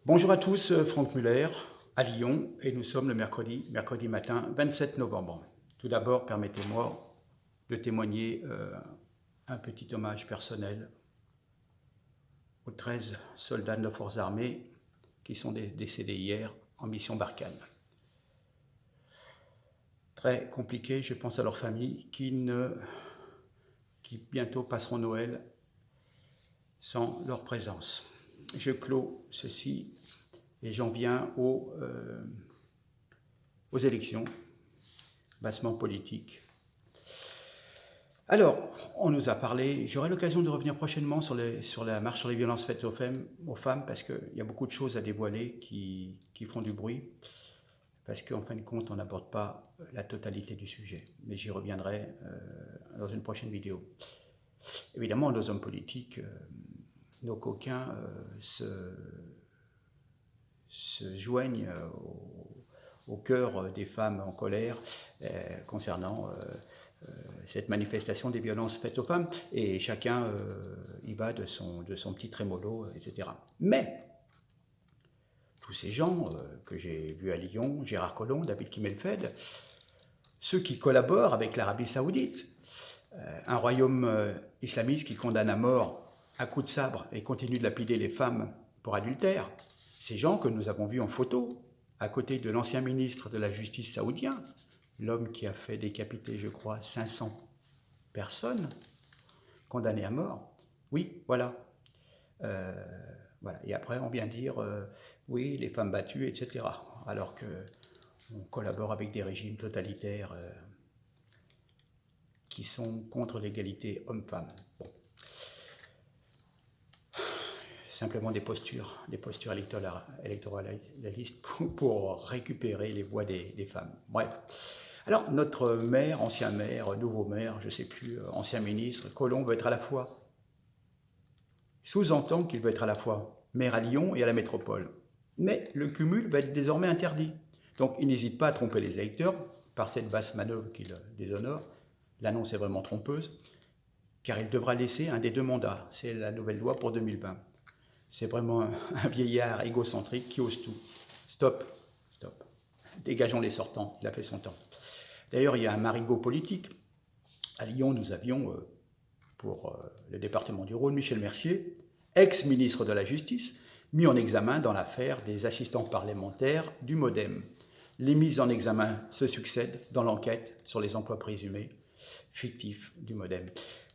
Bonjour à tous, Franck Muller à Lyon et nous sommes le mercredi matin 27 novembre. Tout d'abord, permettez-moi de témoigner un petit hommage personnel aux 13 soldats de nos forces armées qui sont décédés hier en mission Barkhane. Très compliqué, je pense à leurs familles qui bientôt passeront Noël sans leur présence. Je clôt ceci et j'en viens aux élections, bassement politiques. Alors, on nous a parlé, j'aurai l'occasion de revenir prochainement sur la marche sur les violences faites aux femmes parce qu'il y a beaucoup de choses à dévoiler qui font du bruit, parce qu'en fin de compte, on n'aborde pas la totalité du sujet. Mais j'y reviendrai dans une prochaine vidéo. Évidemment, nos hommes politiques, nos coquins se joignent au cœur des femmes en colère concernant cette manifestation des violences faites aux femmes, et chacun y va de son petit trémolo, etc. Mais tous ces gens que j'ai vus à Lyon, Gérard Collomb, David Kimmelfeld, ceux qui collaborent avec l'Arabie Saoudite, un royaume islamiste qui condamne à mort à coups de sabre et continue de lapider les femmes pour adultère, ces gens que nous avons vus en photo à côté de l'ancien ministre de la Justice saoudien, l'homme qui a fait décapiter, je crois, 500 personnes condamnées à mort. Oui, voilà. Voilà. Et après, on vient dire, oui, les femmes battues, etc. Alors qu'on collabore avec des régimes totalitaires qui sont contre l'égalité homme-femme. Bon. Simplement des postures électoralistes pour récupérer les voix des femmes. Bref. Alors, notre maire, ancien maire, nouveau maire, je ne sais plus, ancien ministre, Collomb veut être à la fois. Sous-entend qu'il veut être à la fois maire à Lyon et à la métropole. Mais le cumul va être désormais interdit. Donc, il n'hésite pas à tromper les électeurs par cette basse manœuvre qui le déshonore. L'annonce est vraiment trompeuse, car il devra laisser un des deux mandats. C'est la nouvelle loi pour 2020. C'est vraiment un vieillard égocentrique qui ose tout. Stop, stop. Dégageons les sortants, il a fait son temps. D'ailleurs, il y a un marigot politique. À Lyon, nous avions, pour le département du Rhône, Michel Mercier, ex-ministre de la Justice, mis en examen dans l'affaire des assistants parlementaires du MoDem. Les mises en examen se succèdent dans l'enquête sur les emplois présumés fictifs du MoDem.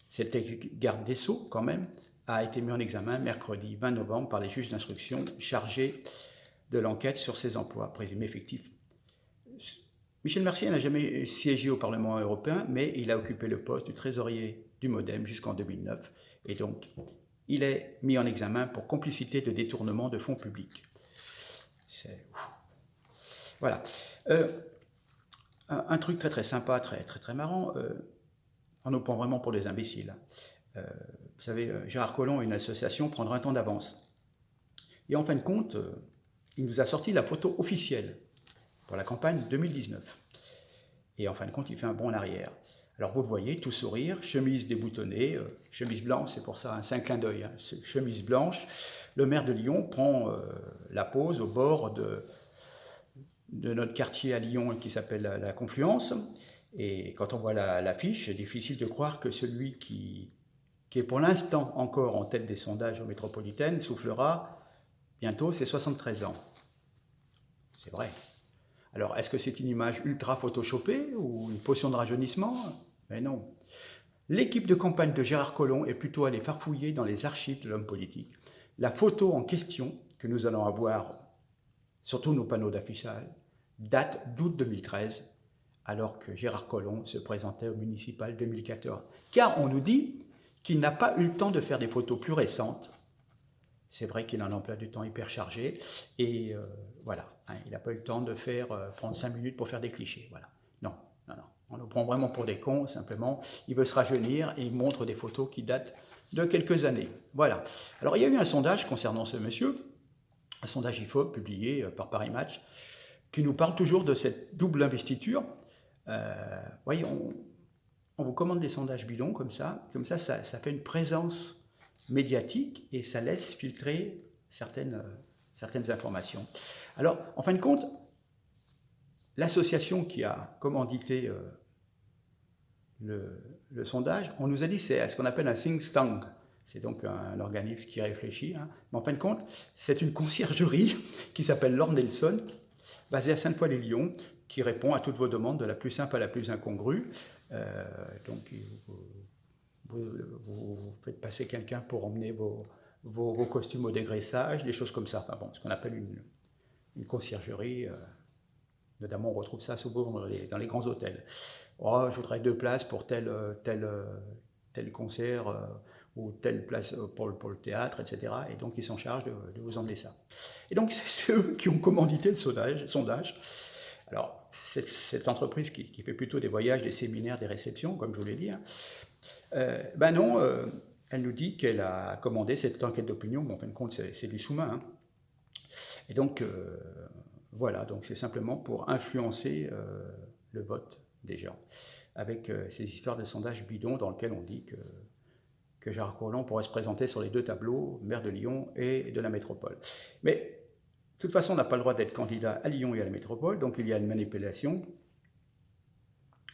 Cet garde des Sceaux, quand même, a été mis en examen mercredi 20 novembre par les juges d'instruction chargés de l'enquête sur ces emplois présumés fictifs. Michel Mercier n'a jamais siégé au Parlement européen, mais il a occupé le poste du trésorier du MoDem jusqu'en 2009. Et donc, il est mis en examen pour complicité de détournement de fonds publics. Voilà. Un truc très très sympa, très marrant, on nous prend vraiment pour des imbéciles. Vous savez, Gérard Collomb et une association prendra un temps d'avance. Et en fin de compte, il nous a sorti la photo officielle pour la campagne 2019. Et en fin de compte, il fait un bond en arrière. Alors vous le voyez, tout sourire, chemise déboutonnée, chemise blanche, c'est pour ça, c'est un clin d'œil, chemise blanche. Le maire de Lyon prend la pose au bord de notre quartier à Lyon qui s'appelle la Confluence. Et quand on voit l'affiche, c'est difficile de croire que celui qui est pour l'instant encore en tête des sondages aux métropolitaines soufflera bientôt ses 73 ans. C'est vrai. Alors, est-ce que c'est une image ultra photoshopée ou une potion de rajeunissement? Mais non. L'équipe de campagne de Gérard Collomb est plutôt allée farfouiller dans les archives de l'homme politique. La photo en question, que nous allons avoir sur tous nos panneaux d'affichage, date d'août 2013, alors que Gérard Collomb se présentait au municipal 2014. Car on nous dit qu'il n'a pas eu le temps de faire des photos plus récentes. C'est vrai qu'il a un emploi du temps hyper chargé, et voilà, hein, il n'a pas eu le temps de prendre 5 minutes pour faire des clichés. Voilà. Non, on nous prend vraiment pour des cons, simplement. Il veut se rajeunir et il montre des photos qui datent de quelques années. Voilà. Alors il y a eu un sondage concernant ce monsieur, un sondage IFOP publié par Paris Match, qui nous parle toujours de cette double investiture. Voyez, on vous commande des sondages bidons comme ça fait une présence médiatique et ça laisse filtrer certaines certaines informations. Alors, en fin de compte, l'association qui a commandité le sondage, on nous a dit que c'est ce qu'on appelle un think tank. C'est donc un organisme qui réfléchit. Hein. Mais en fin de compte, c'est une conciergerie qui s'appelle Lord Nelson, basée à Sainte-Foy-les-Lyons, qui répond à toutes vos demandes de la plus simple à la plus incongrue. Donc, vous faites passer quelqu'un pour emmener vos costumes au dégraissage, des choses comme ça. Enfin, bon, ce qu'on appelle une conciergerie. Notamment, on retrouve ça souvent dans les grands hôtels. Oh, je voudrais 2 places pour tel concert ou telle place pour le théâtre, etc. Et donc, ils s'en chargent de vous emmener ça. Et donc, c'est eux qui ont commandité le sondage. Alors, cette entreprise qui fait plutôt des voyages, des séminaires, des réceptions, comme je vous l'ai dit, hein, ben non, elle nous dit qu'elle a commandé cette enquête d'opinion. Bon, en fin de compte, c'est du sous-main. Hein. Et donc, voilà, donc c'est simplement pour influencer le vote des gens, avec ces histoires de sondages bidons dans lesquels on dit que Gérard Collomb pourrait se présenter sur les 2 tableaux, maire de Lyon et de la métropole. Mais de toute façon, on n'a pas le droit d'être candidat à Lyon et à la métropole, donc il y a une manipulation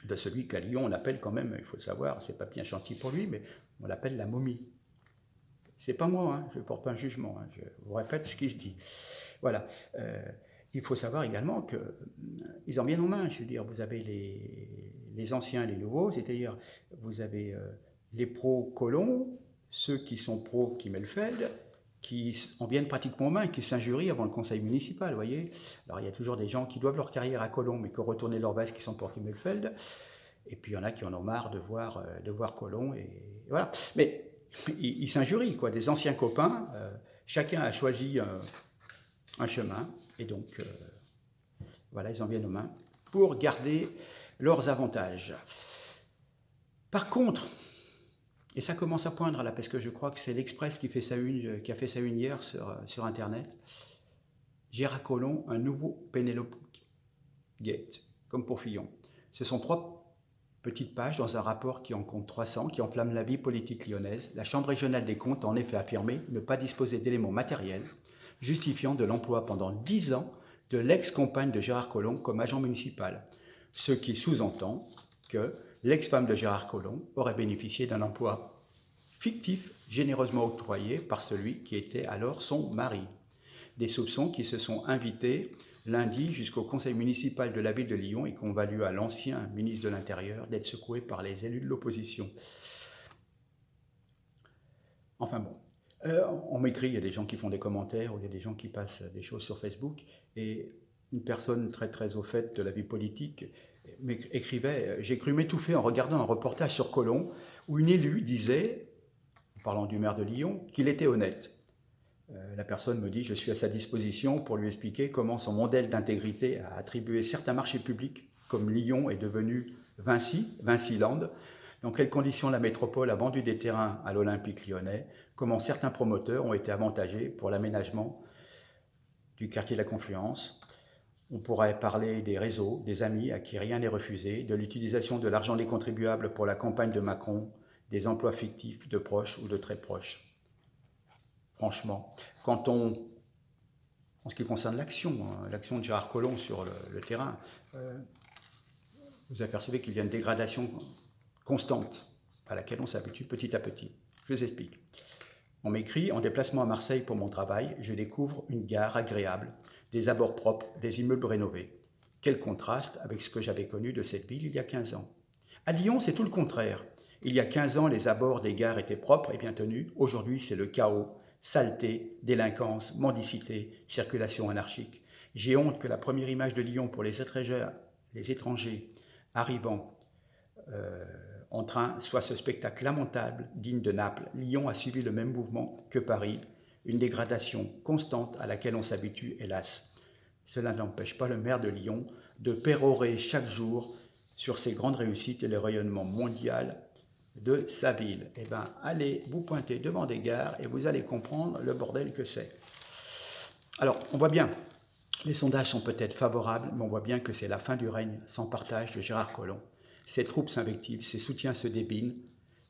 de celui qu'à Lyon on appelle quand même, il faut le savoir, c'est pas bien gentil pour lui, mais on l'appelle la momie. C'est pas moi, hein, je ne porte pas un jugement, hein, je vous répète ce qui se dit. Voilà. Il faut savoir également qu'ils en viennent en main. Je veux dire, vous avez les anciens et les nouveaux, c'est-à-dire vous avez les pro-Collomb, ceux qui sont pro-Kimmelfeld, qui en viennent pratiquement en main, qui s'injurient avant le conseil municipal, vous voyez. Alors il y a toujours des gens qui doivent leur carrière à Collomb, mais qui ont retourné leur veste, qui sont pour Kimmelfeld. Et puis il y en a qui en ont marre de voir Collomb, et voilà. Mais ils s'injurient, quoi. Des anciens copains, chacun a choisi un chemin, et donc voilà, ils en viennent aux mains pour garder leurs avantages. Par contre, et ça commence à poindre là, parce que je crois que c'est l'Express qui a fait sa une hier sur Internet, Gérard Collomb, un nouveau Pénélope Gate, comme pour Fillon. Ce sont 3 petites pages dans un rapport qui en compte 300, qui enflamme la vie politique lyonnaise. La Chambre régionale des comptes a en effet affirmé ne pas disposer d'éléments matériels justifiant de l'emploi pendant 10 ans de l'ex-compagne de Gérard Collomb comme agent municipal, ce qui sous-entend que l'ex-femme de Gérard Collomb aurait bénéficié d'un emploi fictif généreusement octroyé par celui qui était alors son mari. Des soupçons qui se sont invités lundi jusqu'au conseil municipal de la ville de Lyon et qui ont valu à l'ancien ministre de l'Intérieur d'être secoué par les élus de l'opposition. Enfin bon. On m'écrit, il y a des gens qui font des commentaires, ou il y a des gens qui passent des choses sur Facebook, et une personne très très au fait de la vie politique écrivait « J'ai cru m'étouffer en regardant un reportage sur Collomb où une élue disait, en parlant du maire de Lyon, qu'il était honnête. La personne me dit « Je suis à sa disposition pour lui expliquer comment son modèle d'intégrité a attribué certains marchés publics, comme Lyon est devenu Vinci-Land, dans quelles conditions la métropole a vendu des terrains à l'Olympique lyonnais, comment certains promoteurs ont été avantagés pour l'aménagement du quartier de la Confluence. On pourrait parler des réseaux, des amis à qui rien n'est refusé, de l'utilisation de l'argent des contribuables pour la campagne de Macron, des emplois fictifs de proches ou de très proches. » Franchement, en ce qui concerne l'action de Gérard Collomb sur le terrain, vous apercevez qu'il y a une dégradation constante à laquelle on s'habitue petit à petit. Je vous explique. On m'écrit « En déplacement à Marseille pour mon travail, je découvre une gare agréable, des abords propres, des immeubles rénovés. Quel contraste avec ce que j'avais connu de cette ville il y a 15 ans. À Lyon, c'est tout le contraire. Il y a 15 ans, les abords des gares étaient propres et bien tenus. Aujourd'hui, c'est le chaos, saleté, délinquance, mendicité, circulation anarchique. J'ai honte que la première image de Lyon pour les étrangers arrivant en train soit ce spectacle lamentable, digne de Naples. Lyon a suivi le même mouvement que Paris, une dégradation constante à laquelle on s'habitue, hélas. Cela n'empêche pas le maire de Lyon de pérorer chaque jour sur ses grandes réussites et le rayonnement mondial de sa ville. Eh bien, allez vous pointer devant des gares et vous allez comprendre le bordel que c'est. Alors, on voit bien, les sondages sont peut-être favorables, mais on voit bien que c'est la fin du règne sans partage de Gérard Collomb. Ses troupes s'invectivent, ses soutiens se débinent,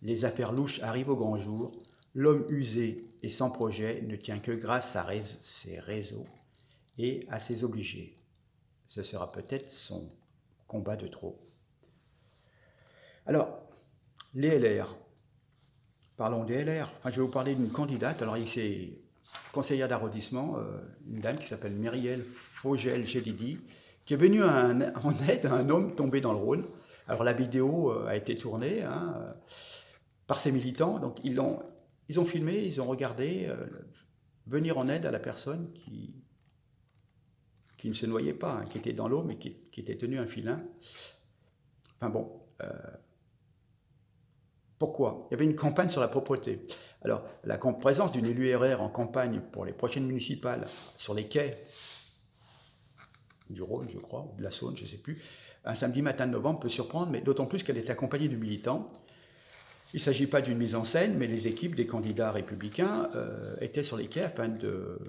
les affaires louches arrivent au grand jour, L'homme usé et sans projet ne tient que grâce à ses réseaux et à ses obligés. Ce sera peut-être son combat de trop. Alors, les LR. Parlons des LR. Enfin, je vais vous parler d'une candidate. Alors, c'est conseillère d'arrondissement, une dame qui s'appelle Myriel Fogel-Gelidi, qui est venue en aide à un homme tombé dans le Rhône. Alors, la vidéo a été tournée par ses militants. Donc, ils ont filmé, ils ont regardé venir en aide à la personne qui ne se noyait pas, qui était dans l'eau, mais qui était tenue un filin. Enfin bon, pourquoi? Il y avait une campagne sur la propreté. Alors, la présence d'une élue RR en campagne pour les prochaines municipales sur les quais du Rhône, je crois, ou de la Saône, je ne sais plus, un samedi matin de novembre peut surprendre, mais d'autant plus qu'elle est accompagnée de militants. Il ne s'agit pas d'une mise en scène, mais les équipes des candidats républicains étaient sur les quais afin de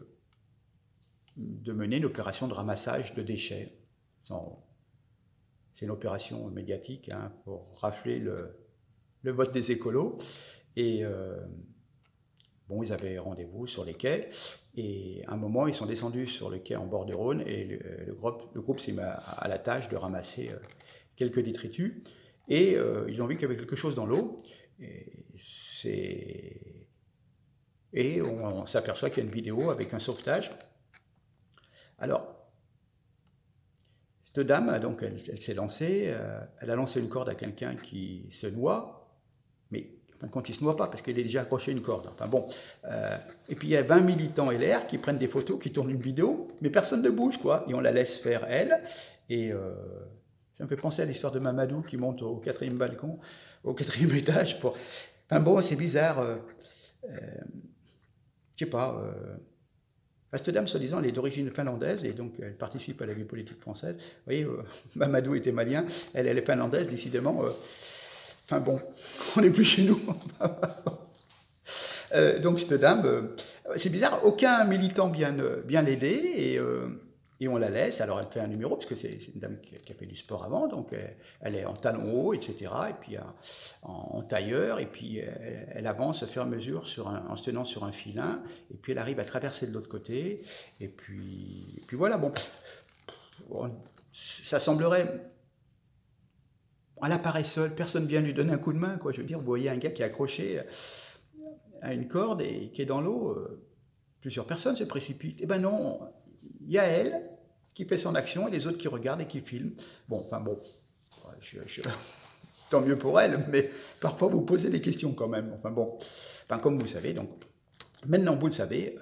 mener une opération de ramassage de déchets. C'est une opération médiatique pour rafler le vote des écolos. Et ils avaient rendez-vous sur les quais. Et à un moment, ils sont descendus sur le quai en bord du Rhône et le groupe s'est mis à la tâche de ramasser quelques détritus. Et ils ont vu qu'il y avait quelque chose dans l'eau. Et on s'aperçoit qu'il y a une vidéo avec un sauvetage. Alors, cette dame, donc, elle s'est lancée, elle a lancé une corde à quelqu'un qui se noie, mais en fin de compte, il ne se noie pas parce qu'il est déjà accroché à une corde. Enfin bon, et puis il y a 20 militants LR qui prennent des photos, qui tournent une vidéo, mais personne ne bouge, quoi. Et on la laisse faire, elle. Et ça me fait penser à l'histoire de Mamadou qui monte au 4e balcon, au 4e étage. Enfin bon, c'est bizarre. Je sais pas. Cette dame, soi-disant, elle est d'origine finlandaise et donc elle participe à la vie politique française. Vous voyez, Mamadou était malien, elle est finlandaise, décidément. Enfin bon, on n'est plus chez nous. Donc cette dame, c'est bizarre, aucun militant vient l'aider et on la laisse. Alors elle fait un numéro, parce que c'est une dame qui a fait du sport avant, donc elle est en talons hauts, etc. Et puis en tailleur, et puis elle avance au fur et à mesure en se tenant sur un filin, et puis elle arrive à traverser de l'autre côté, et puis voilà, bon, ça semblerait... Elle apparaît seule, personne ne vient lui donner un coup de main, quoi. Je veux dire, vous voyez un gars qui est accroché à une corde et qui est dans l'eau, plusieurs personnes se précipitent. Eh ben non, il y a elle qui fait son action et les autres qui regardent et qui filment. Bon, tant mieux pour elle, mais parfois vous posez des questions quand même. Comme vous le savez, donc maintenant vous le savez,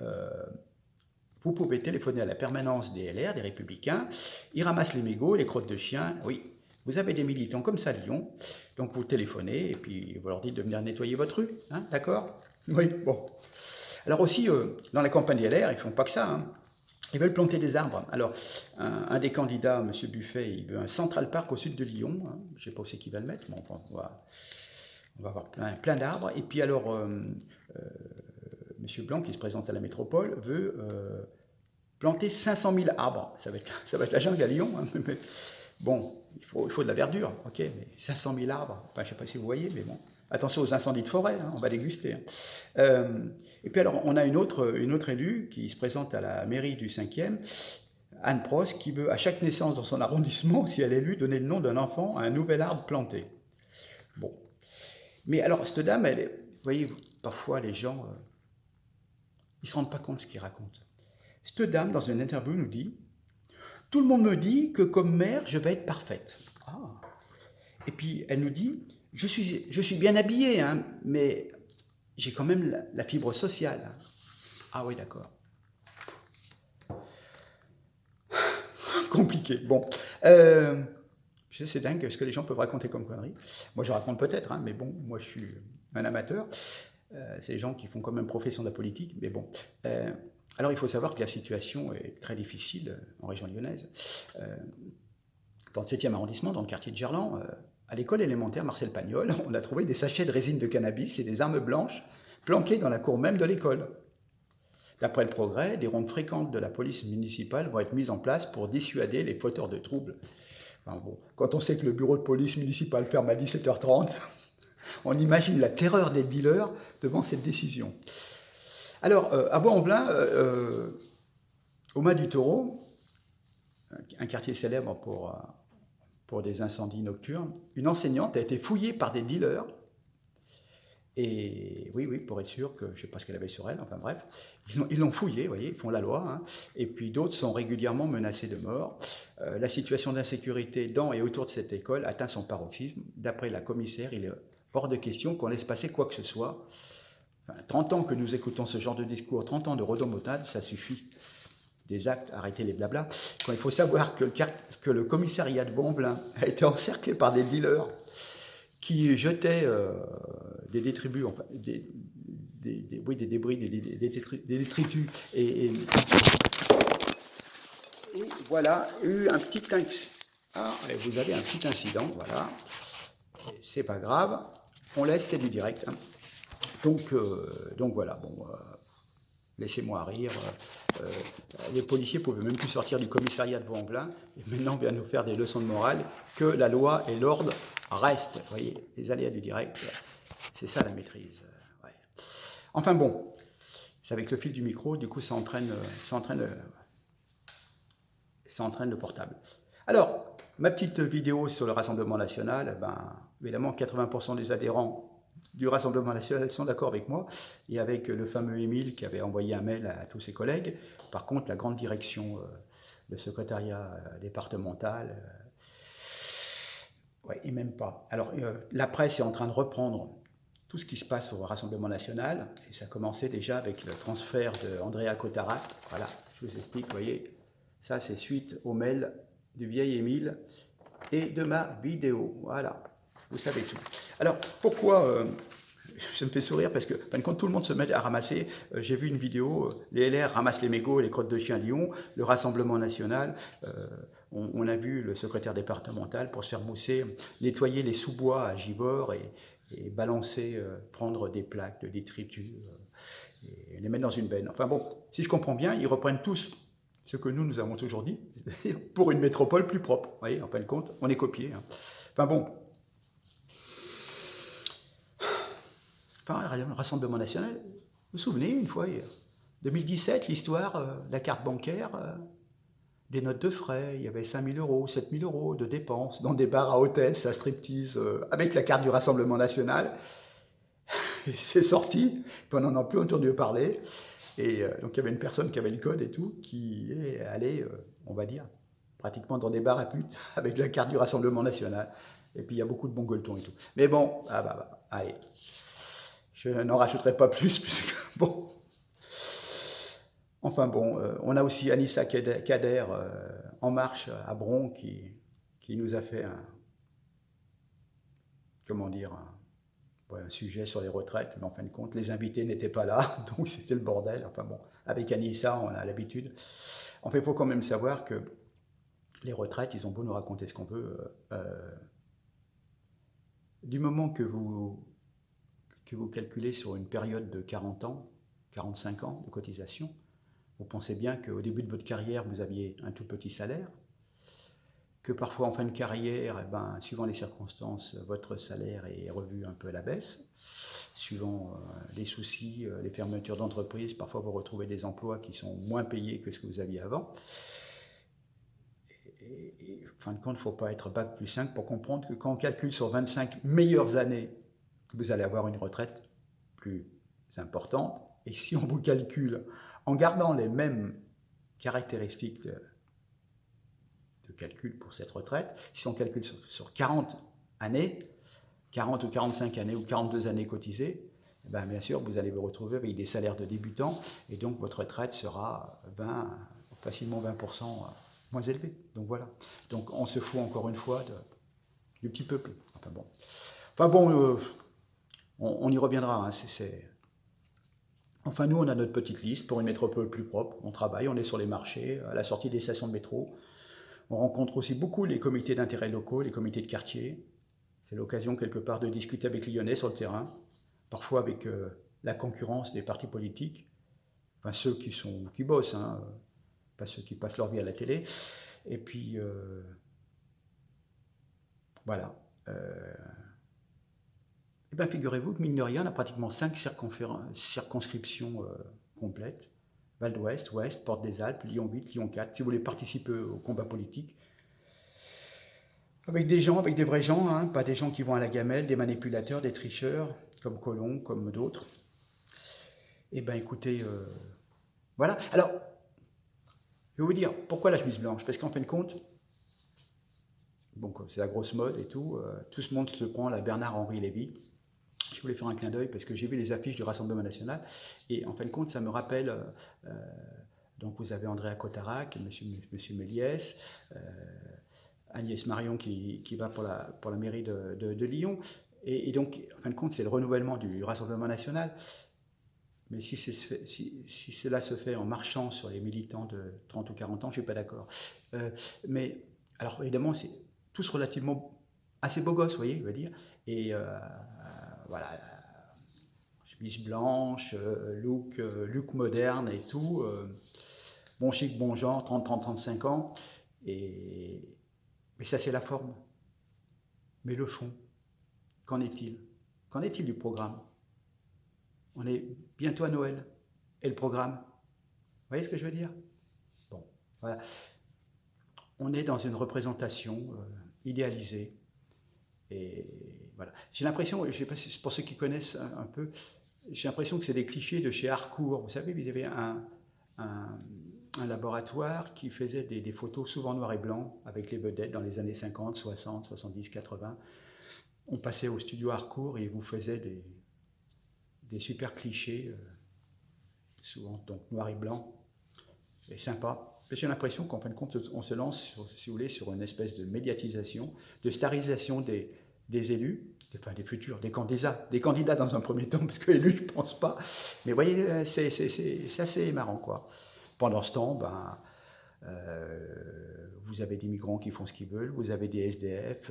vous pouvez téléphoner à la permanence des LR, des Républicains. Ils ramassent les mégots, les crottes de chiens. Oui, vous avez des militants comme ça à Lyon, donc vous téléphonez et puis vous leur dites de venir nettoyer votre rue, hein, d'accord? Oui, bon. Alors aussi, dans la campagne des LR, ils ne font pas que ça, hein. Ils veulent planter des arbres. Alors, un des candidats, M. Buffet, il veut un Central Park au sud de Lyon. Hein. Je ne sais pas où c'est qu'il va le mettre, mais on va avoir plein d'arbres. Et puis alors, M. Blanc, qui se présente à la métropole, veut planter 500 000 arbres. Ça va être la jungle à Lyon. Hein, mais bon, il faut de la verdure, ok, mais 500 000 arbres, enfin, je ne sais pas si vous voyez, mais bon. Attention aux incendies de forêt, hein, on va déguster. Hein. Et puis alors, on a une autre élue qui se présente à la mairie du 5e, Anne Prost, qui veut à chaque naissance dans son arrondissement, si elle est élue, donner le nom d'un enfant à un nouvel arbre planté. Bon. Mais alors, cette dame, vous voyez, parfois les gens, ils ne se rendent pas compte de ce qu'ils racontent. Cette dame, dans une interview, nous dit « Tout le monde me dit que comme mère, je vais être parfaite. Ah. » Et puis, elle nous dit « Je suis bien habillée, hein, mais j'ai quand même la fibre sociale. Hein. » Ah oui, d'accord. Compliqué. Bon. C'est dingue ce que les gens peuvent raconter comme conneries. Moi, je raconte peut-être, hein, mais bon, moi, je suis un amateur. C'est les gens qui font quand même profession de la politique, mais bon. Alors, il faut savoir que la situation est très difficile en région lyonnaise. Dans le 7e arrondissement, dans le quartier de Gerland, à l'école élémentaire Marcel Pagnol, on a trouvé des sachets de résine de cannabis et des armes blanches planquées dans la cour même de l'école. D'après le Progrès, des rondes fréquentes de la police municipale vont être mises en place pour dissuader les fauteurs de troubles. Enfin, bon, quand on sait que le bureau de police municipale ferme à 17h30, On imagine la terreur des dealers devant cette décision. Alors, à Bois-en-Velin, au Mas du Taureau, un quartier célèbre pour des incendies nocturnes, une enseignante a été fouillée par des dealers. Et oui, pour être sûr que je ne sais pas ce qu'elle avait sur elle, enfin bref, ils l'ont fouillée, vous voyez, ils font la loi, hein, et puis d'autres sont régulièrement menacés de mort. La situation d'insécurité dans et autour de cette école atteint son paroxysme. D'après la commissaire, il est hors de question qu'on laisse passer quoi que ce soit. Enfin, 30 ans que nous écoutons ce genre de discours, 30 ans de rodomontade, ça suffit. Des actes, arrêtez les blabla. Quand il faut savoir que le commissariat de Bois-en-Velin a été encerclé par des dealers qui jetaient des détritus, enfin, des débris, des détritus, et voilà, eu un petit vous avez un petit incident, voilà, c'est pas grave, on laisse, c'est du direct, hein. Donc voilà, bon, laissez-moi rire, les policiers ne pouvaient même plus sortir du commissariat de Bois-en-Velin, et maintenant on vient nous faire des leçons de morale, que la loi et l'ordre restent, vous voyez, les aléas du direct, c'est ça la maîtrise. Ouais. Enfin bon, c'est avec le fil du micro, du coup ça entraîne le portable. Alors, ma petite vidéo sur le Rassemblement national, évidemment 80% des adhérents du Rassemblement national sont d'accord avec moi, et avec le fameux Émile qui avait envoyé un mail à tous ses collègues. Par contre, la grande direction, le secrétariat départemental, il m'aime pas. Alors, la presse est en train de reprendre tout ce qui se passe au Rassemblement national, et ça a commencé déjà avec le transfert d'Andrea Cotarac. Voilà, je vous explique, vous voyez, ça c'est suite au mail du vieil Émile et de ma vidéo. Voilà, vous savez tout. Alors, pourquoi ça me fait sourire parce que, quand tout le monde se met à ramasser, j'ai vu une vidéo, les LR ramassent les mégots et les crottes de chien à Lyon, le Rassemblement national, on a vu le secrétaire départemental pour se faire mousser, nettoyer les sous-bois à Givors et balancer, prendre des plaques de détritus et les mettre dans une benne. Enfin bon, si je comprends bien, ils reprennent tous ce que nous avons aujourd'hui, c'est-à-dire pour une métropole plus propre. Vous voyez, en fin de compte, on est copié. Hein. Enfin bon. Enfin, le Rassemblement national, vous vous souvenez, une fois, 2017, l'histoire, la carte bancaire, des notes de frais, il y avait 5 000 €, 7 000 € de dépenses dans des bars à hôtesse, à striptease, avec la carte du Rassemblement national. Et c'est sorti, puis on n'en a plus entendu parler. Et donc il y avait une personne qui avait le code et tout, qui est allée, on va dire, pratiquement dans des bars à putes, avec la carte du Rassemblement national. Et puis il y a beaucoup de bons gueuletons et tout. Mais bon, allez. Je n'en rajouterai pas plus, puisque bon. Enfin bon, on a aussi Anissa Kader En Marche à Bron qui nous a fait un sujet sur les retraites, mais en fin de compte, les invités n'étaient pas là, donc c'était le bordel. Enfin bon, avec Anissa, on a l'habitude. Enfin, il faut quand même savoir que les retraites, ils ont beau nous raconter ce qu'on veut, du moment que vous calculez sur une période de 40 ans, 45 ans de cotisation, vous pensez bien qu'au début de votre carrière, vous aviez un tout petit salaire, que parfois en fin de carrière, suivant les circonstances, votre salaire est revu un peu à la baisse, suivant les soucis, les fermetures d'entreprise, parfois vous retrouvez des emplois qui sont moins payés que ce que vous aviez avant. Et en fin de compte, il ne faut pas être bac plus 5 pour comprendre que quand on calcule sur 25 meilleures années, vous allez avoir une retraite plus importante. Et si on vous calcule en gardant les mêmes caractéristiques de calcul pour cette retraite, si on calcule sur 40 années, 40 ou 45 années ou 42 années cotisées, bien sûr, vous allez vous retrouver avec des salaires de débutants et donc votre retraite sera facilement 20% moins élevée. Donc voilà. Donc on se fout encore une fois du petit peuple. Enfin bon, on y reviendra. Hein, Enfin, nous, on a notre petite liste pour une métropole plus propre. On travaille, on est sur les marchés, à la sortie des stations de métro. On rencontre aussi beaucoup les comités d'intérêt locaux, les comités de quartier. C'est l'occasion, quelque part, de discuter avec les Lyonnais sur le terrain, parfois avec la concurrence des partis politiques, enfin ceux qui bossent, hein, pas ceux qui passent leur vie à la télé. Et puis, voilà. Eh bien, figurez-vous que, mine de rien, on a pratiquement 5 circonscriptions complètes. Val d'Ouest, Ouest, Porte des Alpes, Lyon 8, Lyon 4. Si vous voulez participer au combat politique, avec des gens, avec des vrais gens, hein, pas des gens qui vont à la gamelle, des manipulateurs, des tricheurs, comme Colomb, comme d'autres. Eh bien, écoutez, voilà. Alors, je vais vous dire, pourquoi la chemise blanche? Parce qu'en fin de compte, bon, c'est la grosse mode et tout ce monde se prend la Bernard-Henri Lévy. Je voulais faire un clin d'œil parce que j'ai vu les affiches du Rassemblement national et en fin de compte, ça me rappelle, donc vous avez Andréa Cotarac, monsieur Méliès, Agnès Marion qui va pour la mairie de Lyon. Et donc, en fin de compte, c'est le renouvellement du Rassemblement national. Mais si cela se fait en marchant sur les militants de 30 ou 40 ans, je ne suis pas d'accord. Mais, alors évidemment, c'est tous relativement assez beaux gosses, vous voyez, je veux dire. Et voilà, chemise blanche, look moderne et tout. Bon chic, bon genre, 30, 35 ans. Mais ça, c'est la forme. Mais le fond, qu'en est-il? Qu'en est-il du programme? On est bientôt à Noël. Et le programme? Vous voyez ce que je veux dire? Bon, voilà. On est dans une représentation idéalisée. Et voilà. J'ai l'impression, je sais pas si pour ceux qui connaissent un peu, j'ai l'impression que c'est des clichés de chez Harcourt. Vous savez, il y avait un laboratoire qui faisait des photos souvent noir et blanc avec les vedettes dans les années 50, 60, 70, 80. On passait au studio Harcourt et ils vous faisaient des super clichés, souvent donc noir et blanc, et sympa. J'ai l'impression qu'en fin de compte, on se lance, si vous voulez, sur une espèce de médiatisation, de starisation des élus, enfin des futurs, des candidats dans un premier temps, parce que élus, je ne pense pas. Mais vous voyez, c'est assez marrant, quoi. Pendant ce temps, vous avez des migrants qui font ce qu'ils veulent, vous avez des SDF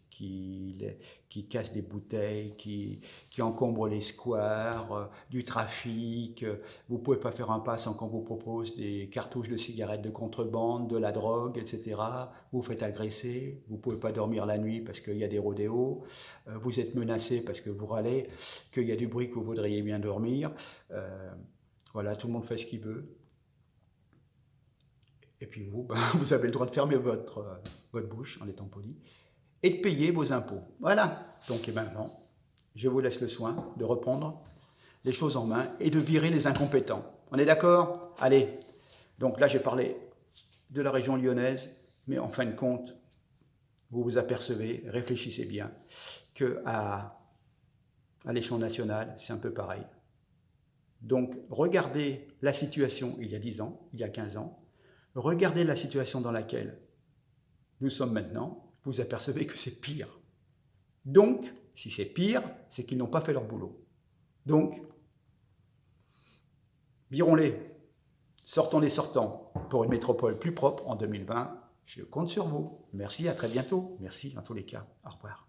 qui cassent des bouteilles, qui encombrent les squares, du trafic. Vous ne pouvez pas faire un pas sans qu'on vous propose des cartouches de cigarettes de contrebande, de la drogue, etc. Vous vous faites agresser, vous ne pouvez pas dormir la nuit parce qu'il y a des rodéos, vous êtes menacé parce que vous râlez, qu'il y a du bruit que vous voudriez bien dormir. Voilà, tout le monde fait ce qu'il veut. Et puis vous avez le droit de fermer votre bouche en étant poli et de payer vos impôts. Voilà. Donc maintenant, je vous laisse le soin de reprendre les choses en main et de virer les incompétents. On est d'accord? Allez. Donc là, j'ai parlé de la région lyonnaise, mais en fin de compte, vous vous apercevez, réfléchissez bien, qu'à l'échelon national, c'est un peu pareil. Donc, regardez la situation il y a 10 ans, il y a 15 ans, regardez la situation dans laquelle nous sommes maintenant, vous apercevez que c'est pire. Donc, si c'est pire, c'est qu'ils n'ont pas fait leur boulot. Donc, virons-les, sortons les sortants pour une métropole plus propre en 2020. Je compte sur vous. Merci, à très bientôt. Merci dans tous les cas. Au revoir.